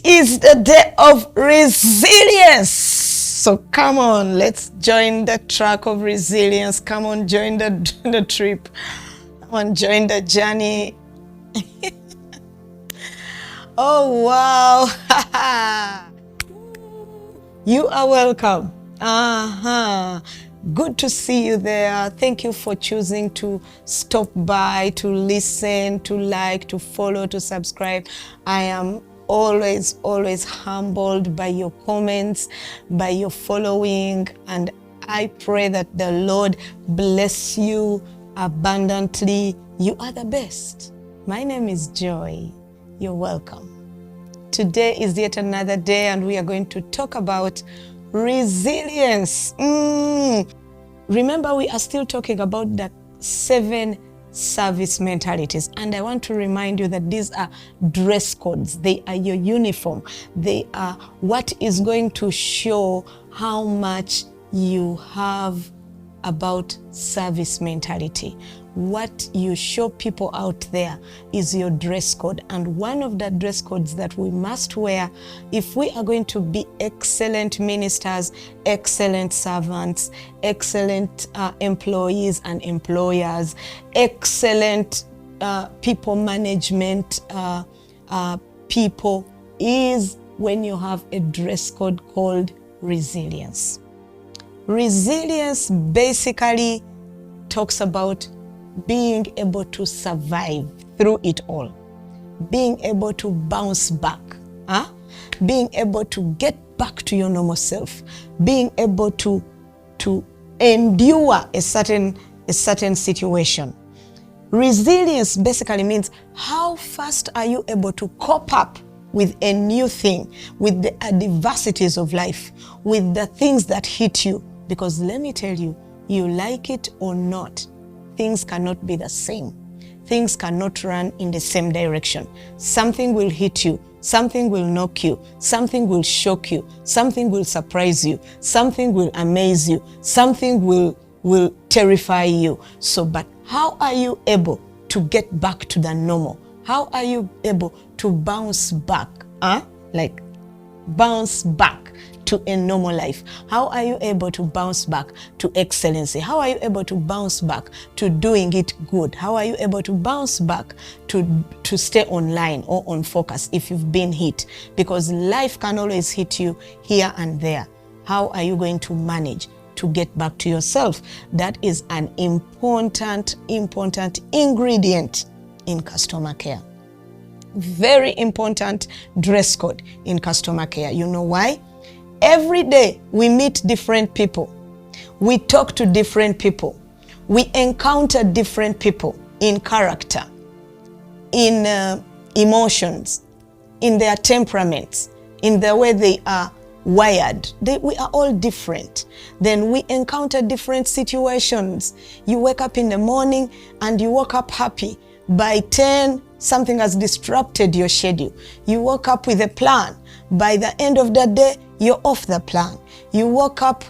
is the day of resilience. So come on, let's join the track of resilience. Come on, join the trip. Come on, join the journey. Oh, wow. You are welcome. Good to see you there. Thank you for choosing to stop by, to listen, to like, to follow, to subscribe. I am always humbled by your comments, by your following, and I pray that the Lord bless you abundantly. You are the best. My name is Joy. You're welcome. Today is yet another day, and we are going to talk about resilience. Remember, we are still talking about the 7 service mentalities, and I want to remind you that these are dress codes. They are your uniform. They are what is going to show how much you have about service mentality. What you show people out there is your dress code, and one of the dress codes that we must wear if we are going to be excellent ministers, excellent servants, excellent employees and employers, excellent people management people, is when you have a dress code called resilience. Resilience basically talks about being able to survive through it all, being able to bounce back, being able to get back to your normal self, being able to endure a certain situation. Resilience basically means how fast are you able to cope up with a new thing, with the adversities of life, with the things that hit you. Because let me tell you, you like it or not, things cannot be the same. Things cannot run in the same direction. Something will hit you, something will knock you, something will shock you, something will surprise you, something will amaze you, something will terrify you. So, but how are you able to get back to the normal? How are you able to bounce back? Like bounce back to a normal life? How are you able to bounce back to excellency? How are you able to bounce back to doing it good? How are you able to bounce back to stay online or on focus if you've been hit? Because life can always hit you here and there. How are you going to manage to get back to yourself? That is an important ingredient in customer care. Very important dress code in customer care. You know why? Every day we meet different people. We talk to different people. We encounter different people in character, in emotions, in their temperaments, in the way they are wired. We are all different. Then we encounter different situations. You wake up in the morning and you woke up happy. By 10, something has disrupted your schedule. You woke up with a plan. By the end of the day, you're off the plan. You woke up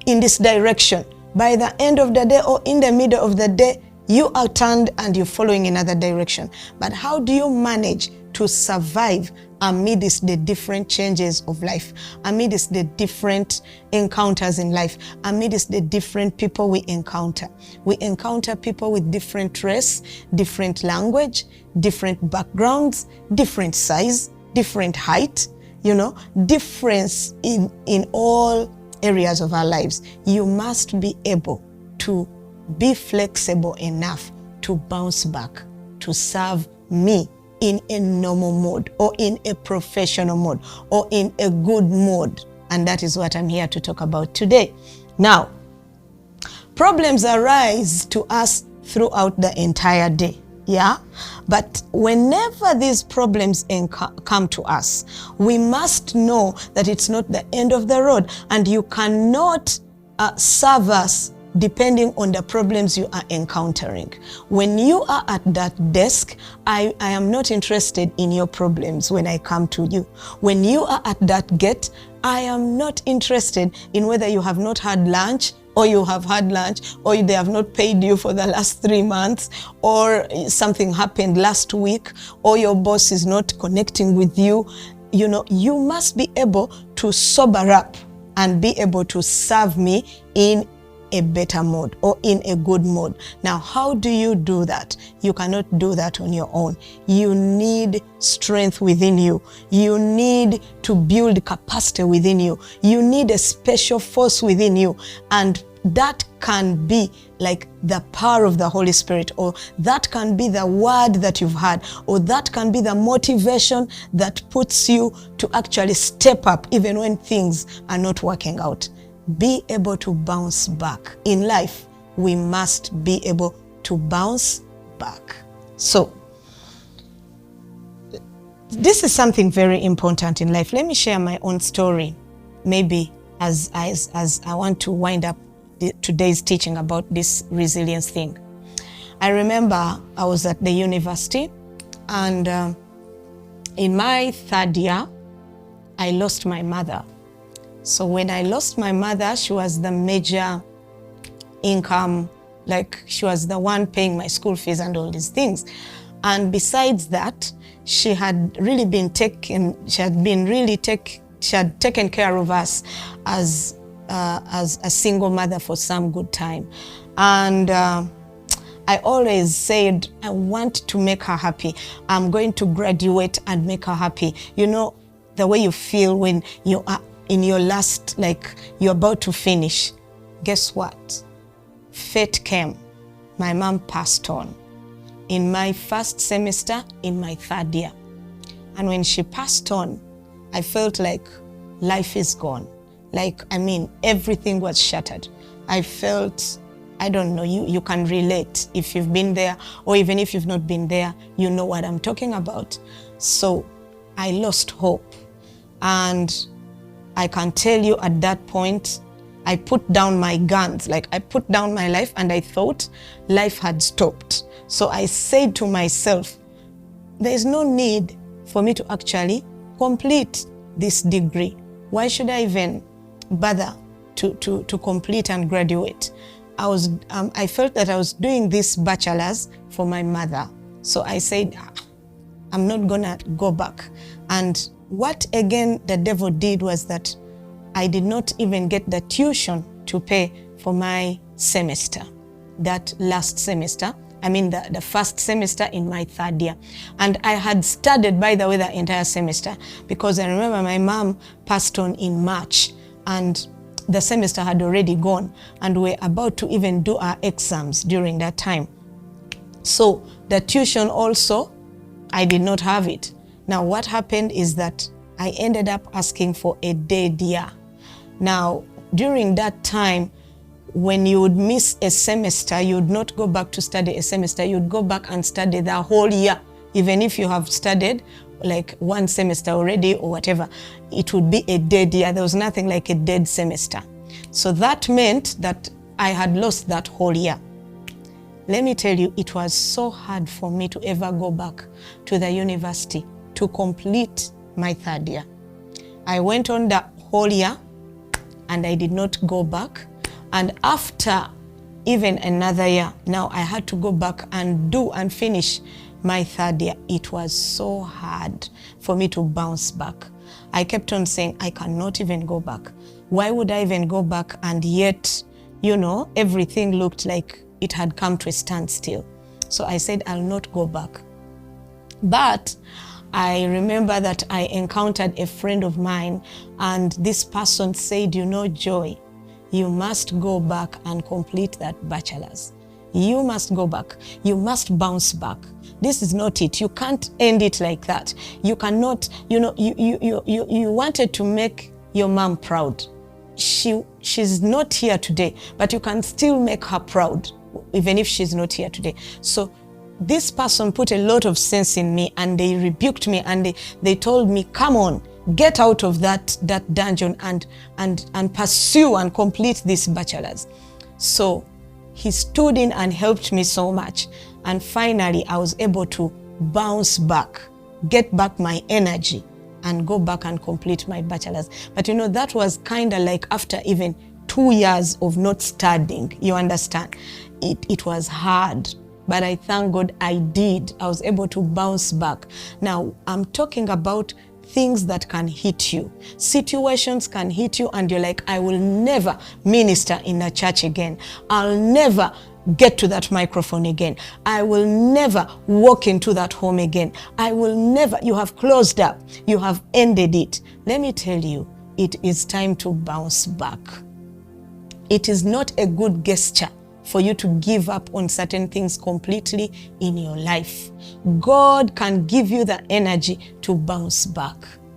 in this direction. By the end of the day or in the middle of the day, you are turned and you're following another direction. But how do you manage to survive amidst the different changes of life, amidst the different encounters in life, amidst the different people we encounter? We encounter people with different race, different language, different backgrounds, different size, different height, difference in all areas of our lives. You must be able to be flexible enough to bounce back, to serve me in a normal mode or in a professional mode or in a good mode. And that is what I'm here to talk about today. Now, problems arise to us throughout the entire day. Yeah, but whenever these problems come to us, we must know that it's not the end of the road, and you cannot serve us depending on the problems you are encountering. When you are at that desk, I am not interested in your problems when I come to you. When you are at that gate, I am not interested in whether you have not had lunch or you have had lunch, or they have not paid you for the last 3 months, or something happened last week, or your boss is not connecting with you. you must be able to sober up and be able to serve me in a better mode or in a good mode. Now, how do you do that? You cannot do that on your own. You need strength within you. You need to build capacity within you. You need a special force within you. And that can be like the power of the Holy Spirit, or that can be the word that you've had, or that can be the motivation that puts you to actually step up even when things are not working out. Be able to bounce back. In life, we must be able to bounce back. So, this is something very important in life. Let me share my own story, maybe as I want to wind up today's teaching about this resilience thing. I remember I was at the university, and in my third year, I lost my mother. So when I lost my mother, she was the major income, like she was the one paying my school fees and all these things. And besides that, she had been taken care of us as a single mother for some good time. And I always said, I want to make her happy. I'm going to graduate and make her happy. You know, the way you feel when you are in your last, like you're about to finish. Guess what? Fate came. My mom passed on in my first semester in my third year. And when she passed on, I felt like life is gone. Like, I mean, everything was shattered. I felt, I don't know, you can relate if you've been there, or even if you've not been there, you know what I'm talking about. So I lost hope. And I can tell you at that point, I put down my guns, like I put down my life, and I thought life had stopped. So I said to myself, there is no need for me to actually complete this degree. Why should I even bother to complete and graduate? I felt that I was doing this bachelor's for my mother. So I said, I'm not gonna go back. And what again the devil did was that I did not even get the tuition to pay for my semester, that last semester. I mean the first semester in my third year. And I had studied, by the way, the entire semester, because I remember my mom passed on in March and the semester had already gone, and we're about to even do our exams during that time. So the tuition also, I did not have it. Now what happened is that I ended up asking for a dead year. Now during that time, when you would miss a semester, you would not go back to study a semester, you'd go back and study the whole year. Even if you have studied like one semester already or whatever, it would be a dead year. There was nothing like a dead semester. So that meant that I had lost that whole year. Let me tell you, it was so hard for me to ever go back to the university to complete my third year. I went on the whole year and I did not go back. And after even another year, now I had to go back and do and finish my third year. It was so hard for me to bounce back. I kept on saying, I cannot even go back. Why would I even go back? And yet, you know, everything looked like it had come to a standstill. So I said, I'll not go back. But I remember that I encountered a friend of mine, and this person said, you know, Joy, you must go back and complete that bachelor's. You must go back. You must bounce back. This is not it. You can't end it like that. You cannot, you know, you wanted to make your mom proud. She's not here today, but you can still make her proud, even if she's not here today. So this person put a lot of sense in me, and they rebuked me, and they told me, come on, get out of that dungeon and pursue and complete this bachelor's. So he stood in and helped me so much. And finally, I was able to bounce back, get back my energy, and go back and complete my bachelor's. But you know, that was kind of like after even 2 years of not studying, you understand? It was hard. but I thank God I did. I was able to bounce back. Now, I'm talking about things that can hit you. Situations can hit you and you're like, I will never minister in a church again. I'll never get to that microphone again. I will never walk into that home again. I will never. You have closed up. You have ended it. Let me tell you, it is time to bounce back. It is not a good gesture for you to give up on certain things completely in your life. God can give you the energy to bounce back.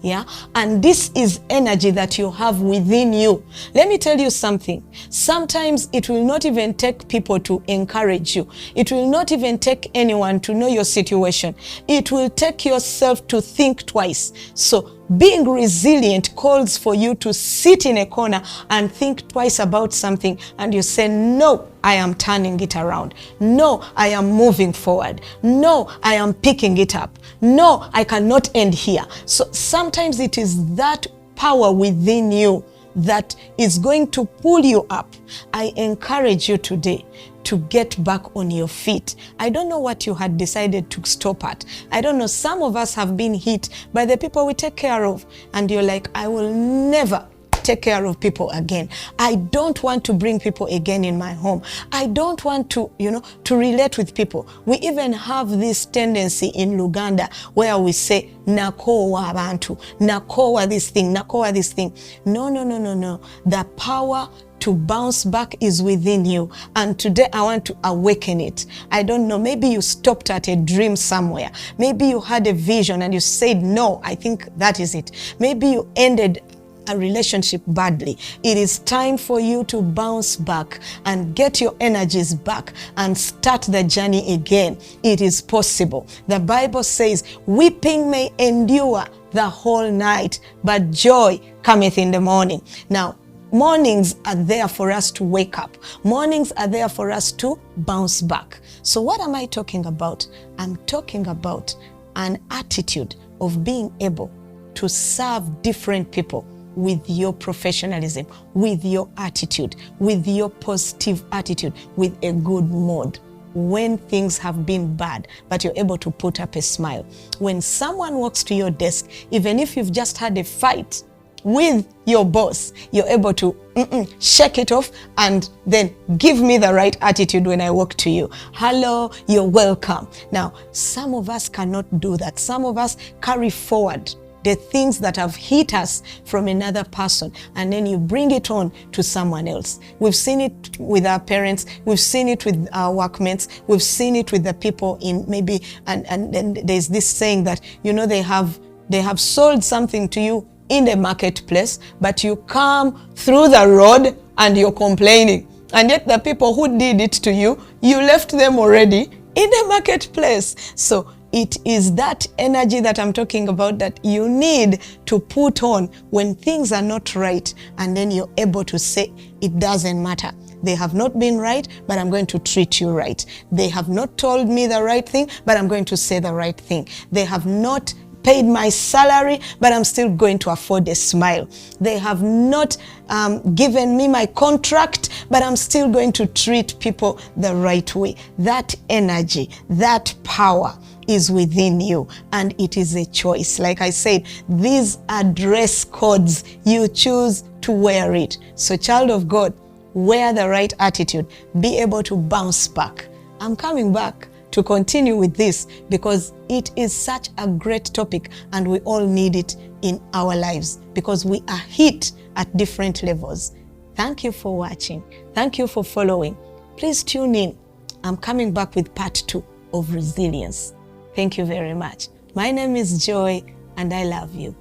Yeah, and this is energy that you have within you. Let me tell you something. Sometimes it will not even take people to encourage you. It will not even take anyone to know your situation. It will take yourself to think twice. So being resilient calls for you to sit in a corner and think twice about something, and you say, no, I am turning it around. No, I am moving forward. No, I am picking it up. No, I cannot end here. So sometimes it is that power within you that is going to pull you up. I encourage you today to get back on your feet. I don't know what you had decided to stop at. I don't know. Some of us have been hit by the people we take care of, and you're like, I will never take care of people again. I don't want to bring people again in my home. I don't want to, to relate with people. We even have this tendency in Luganda where we say, nakowa abantu, nakowa this thing, nakowa this thing. No. The power to bounce back is within you. And today I want to awaken it. I don't know, maybe you stopped at a dream somewhere. Maybe you had a vision and you said, no, I think that is it. Maybe you ended a relationship badly. It is time for you to bounce back and get your energies back and start the journey again. It is possible. The Bible says, weeping may endure the whole night, but joy cometh in the morning. Now, mornings are there for us to wake up. Mornings are there for us to bounce back. So what am I talking about? I'm talking about an attitude of being able to serve different people with your professionalism, with your attitude, with your positive attitude, with a good mood. When things have been bad, but you're able to put up a smile. When someone walks to your desk, even if you've just had a fight with your boss, you're able to shake it off and then give me the right attitude when I walk to you. Hello, you're welcome. Now, some of us cannot do that. Some of us carry forward the things that have hit us from another person, and then you bring it on to someone else. We've seen it with our parents, we've seen it with our workmates, we've seen it with the people in maybe, and there's this saying that, they have sold something to you in the marketplace, but you come through the road and you're complaining. And yet the people who did it to you, you left them already in the marketplace. So it is that energy that I'm talking about that you need to put on when things are not right, and then you're able to say, it doesn't matter. They have not been right, but I'm going to treat you right. They have not told me the right thing, but I'm going to say the right thing. They have not paid my salary, but I'm still going to afford a smile. They have not given me my contract, but I'm still going to treat people the right way. That energy, that power is within you, and it is a choice. Like I said, these are dress codes. You choose to wear it. So, child of God, wear the right attitude. Be able to bounce back. I'm coming back to continue with this because it is such a great topic and we all need it in our lives because we are hit at different levels. Thank you for watching. Thank you for following. Please tune in. I'm coming back with part 2 of resilience. Thank you very much. My name is Joy and I love you.